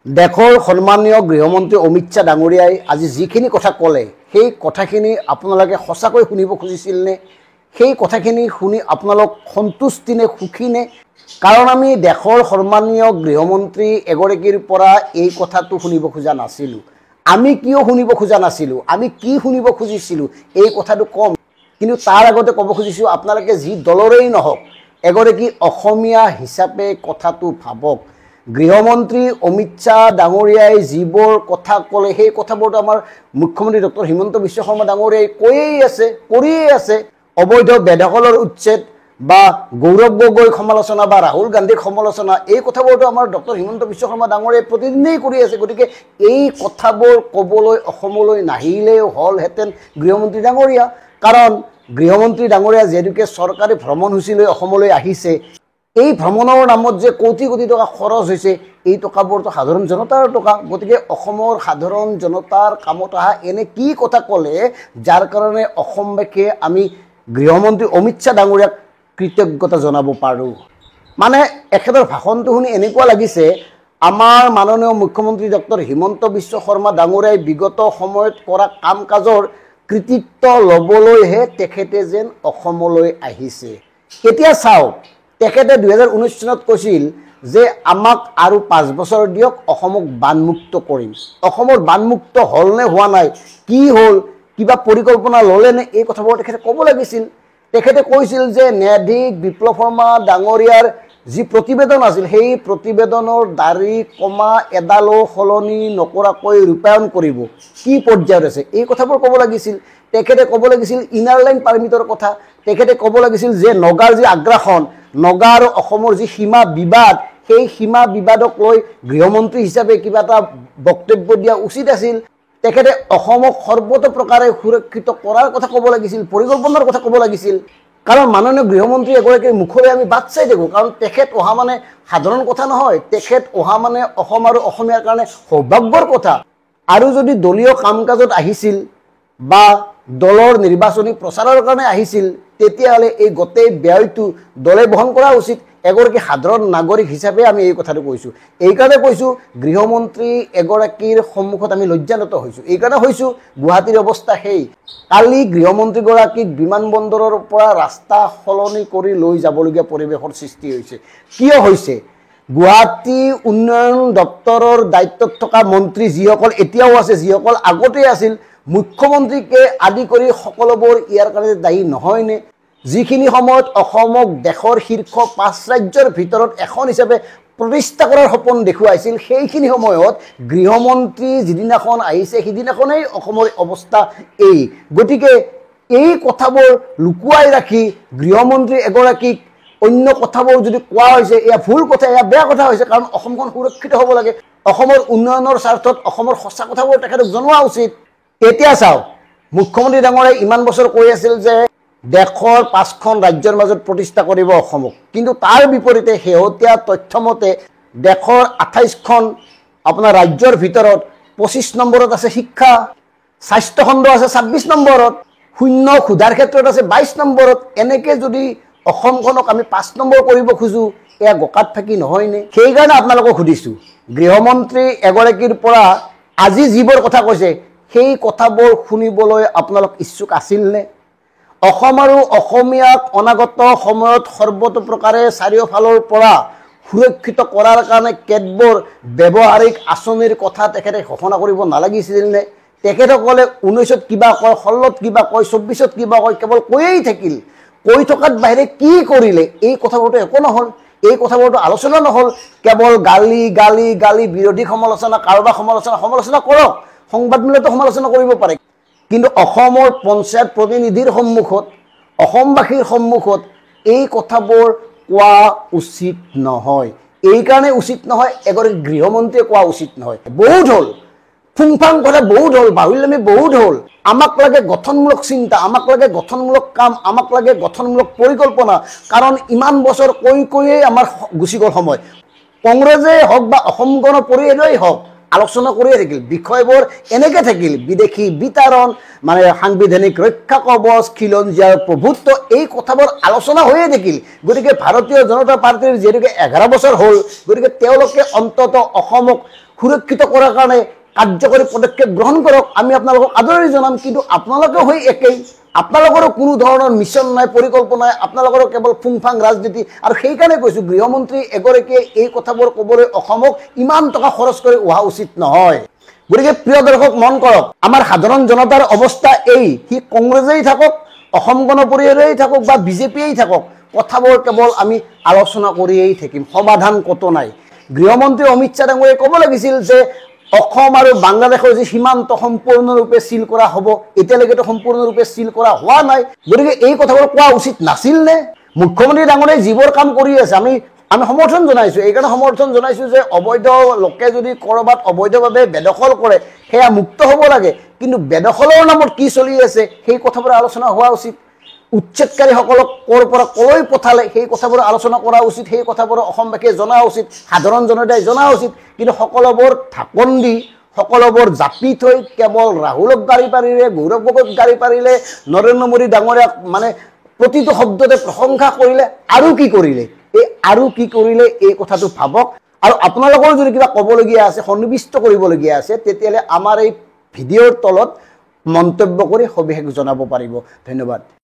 দেশৰ সন্মানীয় গৃহমন্ত্ৰী অমিত শ্বাহ ডাঙৰীয়াই আজি যিখিনি কথা ক'লে সেই কথাখিনি আপোনালোকে সঁচাকৈ শুনিব খুজিছিল নে সেই কথাখিনি শুনি আপোনালোক সন্তুষ্টি নে সুখী নে কাৰণ আমি দেশৰ সন্মানীয় গৃহমন্ত্ৰী এগৰাকীৰ পৰা এই কথাটো শুনিব খোজা নাছিলো আমি কিয় শুনিব খোজা নাছিলো আমি কি শুনিব খুজিছিলো এই কথাটো কম কিন্তু তাৰ আগতে ক'ব খুজিছো আপোনালোকে যি দলৰেই নহওক এগৰাকী অসমীয়া হিচাপে কথাটো ভাবক গৃহমন্ত্ৰী অমিত শ্বাহ ডাঙৰীয়াই যিবোৰ কথা ক'লে সেই কথাবোৰটো আমাৰ মুখ্যমন্ত্ৰী ডক্টৰ হিমন্ত বিশ্ব শৰ্মা ডাঙৰীয়াই কৰিয়েই আছে অবৈধ বেদখলৰ উচ্ছেদ বা গৌৰৱ গগৈ সমালোচনা বা ৰাহুল গান্ধীৰ সমালোচনা এই কথাবোৰটো আমাৰ ডক্টৰ হিমন্ত বিশ্ব শৰ্মা ডাঙৰীয়াই প্ৰতিদিনেই কৰি আছে গতিকে এই কথাবোৰ ক'বলৈ অসমলৈ নাহিলেও হ'লহেঁতেন গৃহমন্ত্ৰী ডাঙৰীয়া কাৰণ গৃহমন্ত্ৰী ডাঙৰীয়া যেনেকৈ চৰকাৰী ভ্ৰমণসূচী লৈ অসমলৈ আহিছে এই ভ্ৰমণৰ নামত যে কোটি কোটি টকা খৰচ হৈছে এই টকাবোৰটো সাধাৰণ জনতাৰ টকা গতিকে অসমৰ সাধাৰণ জনতাৰ কামত অহা এনে কি কথা ক'লে যাৰ কাৰণে অসমবাসীয়ে আমি গৃহমন্ত্ৰী অমিত শ্বাহ ডাঙৰীয়াক কৃতজ্ঞতা জনাব পাৰোঁ মানে এখেতৰ ভাষণটো শুনি এনেকুৱা লাগিছে আমাৰ মাননীয় মুখ্যমন্ত্ৰী ডক্টৰ হিমন্ত বিশ্ব শৰ্মা ডাঙৰীয়াই বিগত সময়ত কৰা কাম কাজৰ কৃতিত্ব ল'বলৈহে তেখেতে যেন অসমলৈ আহিছে এতিয়া চাওক তেখেতে 2019 চনত কৈছিল যে আমাক আৰু 5 বছৰ দিয়ক অসমক বানমুক্ত কৰিম অসমৰ বানমুক্ত হ'ল নে হোৱা নাই কি হ'ল কিবা পৰিকল্পনা ল'লে নে এই কথাবোৰ তেখেতে ক'ব লাগিছিল তেখেতে কৈছিল যে ন্যায়াধীশ বিপ্লৱ শৰ্মা ডাঙৰীয়াৰ যি প্ৰতিবেদন আছিল সেই প্ৰতিবেদনৰ দাড়ি কমা এডালো সলনি নকৰাকৈ ৰূপায়ণ কৰিব কি পৰ্যায়ত আছে এই কথাবোৰ ক'ব লাগিছিল তেখেতে ক'ব লাগিছিল ইনাৰ লাইন পাৰ্মিটৰ কথা তেখেতে ক'ব লাগিছিল যে নগাৰ যি আগ্ৰাসন নগা আৰু অসমৰ যি সীমা বিবাদ সেই সীমা বিবাদক লৈ গৃহমন্ত্ৰী হিচাপে কিবা এটা বক্তব্য দিয়া উচিত আছিল তেখেতে অসমক সৰ্বতোপ্ৰকাৰে সুৰক্ষিত কৰাৰ কথা ক'ব লাগিছিল পৰিকল্পনাৰ কথা ক'ব লাগিছিল কাৰণ মাননীয় গৃহমন্ত্ৰী এগৰাকীৰ মুখলৈ আমি বাট চাই থাকোঁ কাৰণ তেখেত অহা মানে সাধাৰণ কথা নহয় তেখেত অহা মানে অসম আৰু অসমীয়াৰ কাৰণে সৌভাগ্যৰ কথা আৰু যদি দলীয় কাম কাজত আহিছিল বা দলৰ নিৰ্বাচনী প্ৰচাৰৰ কাৰণে আহিছিল তেতিয়াহ'লে এই গোটেই ব্যয়টো দলে বহন কৰা উচিত এগৰাকী সাধাৰণ নাগৰিক হিচাপে আমি এই কথাটো কৈছোঁ এইকাৰণে কৈছোঁ গৃহমন্ত্ৰী এগৰাকীৰ সন্মুখত আমি লজ্জানত হৈছোঁ এইকাৰণে হৈছোঁ গুৱাহাটীৰ অৱস্থা সেই কালি গৃহমন্ত্ৰীগৰাকীক বিমানবন্দৰৰ পৰা ৰাস্তা সলনি কৰি লৈ যাবলগীয়া পৰিৱেশৰ সৃষ্টি হৈছে কিয় হৈছে গুৱাহাটী উন্নয়ন দপ্তৰৰ দায়িত্বত থকা মন্ত্ৰী যিসকল এতিয়াও আছে যিসকল আগতে আছিল মুখ্যমন্ত্ৰীকে আদি কৰি সকলোবোৰ ইয়াৰ কাৰণে দায়ী নহয়নে যিখিনি সময়ত অসমক দেশৰ শীৰ্ষ 5 ৰাজ্যৰ ভিতৰত এখন হিচাপে প্ৰতিষ্ঠা কৰাৰ সপোন দেখুৱাইছিল সেইখিনি সময়ত গৃহমন্ত্ৰী যিদিনাখন আহিছে সিদিনাখনেই অসমৰ অৱস্থা এই গতিকে এই কথাবোৰ লুকুৱাই ৰাখি গৃহমন্ত্ৰী এগৰাকীক অন্য কথাবোৰ যদি কোৱা হৈছে এয়া ভুল কথা এয়া বেয়া কথা হৈছে কাৰণ অসমখন সুৰক্ষিত হ'ব লাগে অসমৰ উন্নয়নৰ স্বাৰ্থত অসমৰ সঁচা কথাবোৰ তেখেতক জনোৱা উচিত এতিয়া চাওক মুখ্যমন্ত্ৰী ডাঙৰীয়াই ইমান বছৰ কৈ আছিল যে দেশৰ 5খন ৰাজ্যৰ মাজত প্ৰতিষ্ঠা কৰিব অসমক কিন্তু তাৰ বিপৰীতে শেহতীয়া তথ্যমতে দেশৰ 28খন আপোনাৰ ৰাজ্যৰ ভিতৰত 25 নম্বৰত আছে শিক্ষা স্বাস্থ্য খণ্ড আছে 26 নম্বৰত শূন্য ক্ষুধাৰ ক্ষেত্ৰত আছে 22 নম্বৰত এনেকৈ যদি অসমখনক আমি 5 নম্বৰ কৰিব খোজো এয়া গকাত ফাকি নহয়নে সেইকাৰণে আপোনালোকক সুধিছোঁ গৃহমন্ত্ৰী এগৰাকীৰ পৰা আজি যিবোৰ কথা কৈছে সেই কথাবোৰ শুনিবলৈ আপোনালোক ইচ্ছুক আছিল নে অসম আৰু অসমীয়াক অনাগত সময়ত সৰ্বতোপ্ৰকাৰে চাৰিওফালৰ পৰা সুৰক্ষিত কৰাৰ কাৰণে কেতবোৰ ব্যৱহাৰিক আঁচনিৰ কথা তেখেতে ঘোষণা কৰিব নালাগিছিল নে তেখেতসকলে 19ত কিবা কয় 16ত কিবা কয় 24ত কিবা কয় কেৱল কৈয়েই থাকিল কৈ থকাত বাহিৰে কি কৰিলে এই কথাবোৰতো একো নহ'ল এই কথাবোৰতো আলোচনা নহ'ল কেৱল গালি গালি গালি বিৰোধী সমালোচনা কাৰোবাৰ সমালোচনা কৰক সংবাদমেলতো সমালোচনা কৰিব পাৰে কিন্তু অসমৰ পঞ্চায়ত প্ৰতিনিধিৰ সন্মুখত অসমবাসীৰ সন্মুখত এই কথাবোৰ কোৱা উচিত নহয় এইকাৰণে উচিত নহয় এগৰাকী গৃহমন্ত্ৰীয়ে কোৱা উচিত নহয় বহুত হ'ল ফুংফাং কথা বহুত হ'ল বাহুল্যমী বহুত হ'ল আমাক লাগে গঠনমূলক চিন্তা আমাক লাগে গঠনমূলক কাম আমাক লাগে গঠনমূলক পৰিকল্পনা কাৰণ ইমান বছৰ কৈয়ে আমাৰ গুচি গ'ল সময় কংগ্ৰেছে হওক বা অসম গণ পৰিষদেই হওক আলোচনা কৰিয়ে থাকিল বিষয়বোৰ এনেকৈ থাকিল বিদেশী বিতৰণ মানে সাংবিধানিক ৰক্ষা কবচ খিলঞ্জীয়াৰ প্ৰভুত্ব এই কথাবোৰ আলোচনা হৈয়ে থাকিল গতিকে ভাৰতীয় জনতা পাৰ্টিৰ যেনেকৈ 11 বছৰ হ'ল গতিকে তেওঁলোকে অন্তত অসমক সুৰক্ষিত কৰাৰ কাৰণে কাৰ্যকৰী পদক্ষেপ গ্ৰহণ কৰক, আমি আপোনালোকক আদৰণি জনাম। কিন্তু আপোনালোকেও হৈ একেই, আপোনালোকৰো কোনো ধৰণৰ মিছন নাই, পৰিকল্পনা নাই, আপোনালোকৰো কেৱল ফুংফাং ৰাজনীতি। আৰু সেইকাৰণে কৈছোঁ, গৃহমন্ত্ৰী এগৰাকীয়ে এই কথাবোৰ ক'বলৈ অসমক ইমান টকা খৰচ কৰি অহা উচিত নহয়। গতিকে প্ৰিয় দৰ্শক, মন কৰক, আমাৰ সাধাৰণ জনতাৰ অৱস্থা এই, সি কংগ্ৰেছেই থাকক, অসম গণ পৰিষদেই থাকক বা বিজেপিয়েই থাকক, কথাবোৰ কেৱল আমি আলোচনা কৰিয়েই থাকিম, সমাধান ক'তো নাই। গৃহমন্ত্ৰী অমিত শ্বাহ ডাঙৰীয়াই ক'ব লাগিছিল যে অসম আৰু বাংলাদেশৰ যি সীমান্ত সম্পূৰ্ণৰূপে চিল কৰা হ'ব, এতিয়ালৈকেতো সম্পূৰ্ণৰূপে চিল কৰা হোৱা নাই। গতিকে এই কথাবোৰ কোৱা উচিত নাছিল নে? মুখ্যমন্ত্ৰী ডাঙৰীয়াই যিবোৰ কাম কৰি আছে আমি সমৰ্থন জনাইছোঁ। এইকাৰণে সমৰ্থন জনাইছোঁ যে অবৈধ লোকে যদি ক'ৰবাত অবৈধভাৱে বেদখল কৰে সেয়া মুক্ত হ'ব লাগে, কিন্তু বেদখলৰ নামত কি চলি আছে সেই কথাবোৰ আলোচনা হোৱা উচিত। উচ্ছেদকাৰীসকলক ক'ৰ পৰা ক'লৈ পঠালে সেই কথাবোৰ আলোচনা কৰা উচিত, সেই কথাবোৰ অসমবাসীয়ে জনা উচিত, সাধাৰণ জনতাই জনা উচিত। কিন্তু সকলোবোৰ ঢাকন দি, সকলোবোৰ জাপি থৈ কেৱল ৰাহুলক গাড়ী পাৰিলে, গৌৰৱ গগৈক গাড়ী পাৰিলে, নৰেন্দ্ৰ মোদী ডাঙৰীয়াক মানে প্ৰতিটো শব্দতে প্ৰশংসা কৰিলে। আৰু কি কৰিলে? এই আৰু কি কৰিলে এই কথাটো ভাবক। আৰু আপোনালোকৰ যদি কিবা ক'বলগীয়া আছে, সন্নিৱিষ্ট কৰিবলগীয়া আছে, তেতিয়াহ'লে আমাৰ এই ভিডিঅ'ৰ তলত মন্তব্য কৰি সবিশেষ জনাব পাৰিব। ধন্যবাদ।